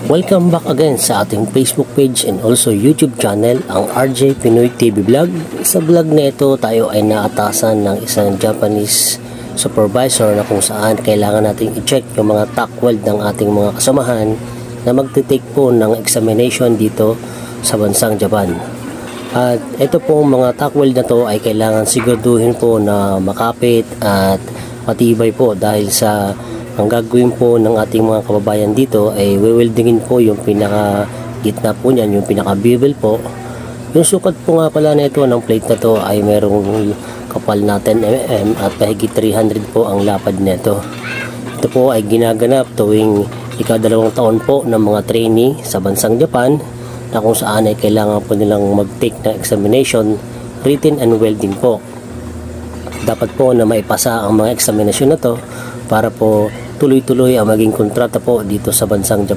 Welcome back again sa ating Facebook page and also YouTube channel, ang RJ Pinoy TV Vlog. Sa vlog na ito, tayo ay naatasan ng isang Japanese supervisor na kung saan kailangan nating i-check yung mga tack weld ng ating mga kasamahan na magtitake po ng examination dito sa bansang Japan. At ito pong mga tack weld na to ay kailangan siguraduhin po na makapit at matibay po dahil sa ang gagawin po ng ating mga kababayan dito ay weweldingin po yung pinaka gitna po niyan, yung pinaka bevel po. Yung sukat po nga pala na ito ng plate na to ay merong kapal na 10 mm at mahigit 300 po ang lapad nito. Ito po ay ginaganap tuwing ika-2 taon po ng mga trainee sa bansang Japan na kung saan ay kailangan po nilang mag-take ng examination, written and welding po. Dapat po na maipasa ang mga examination na to para po tuloy-tuloy ang maging kontrata po dito sa bansang Japan.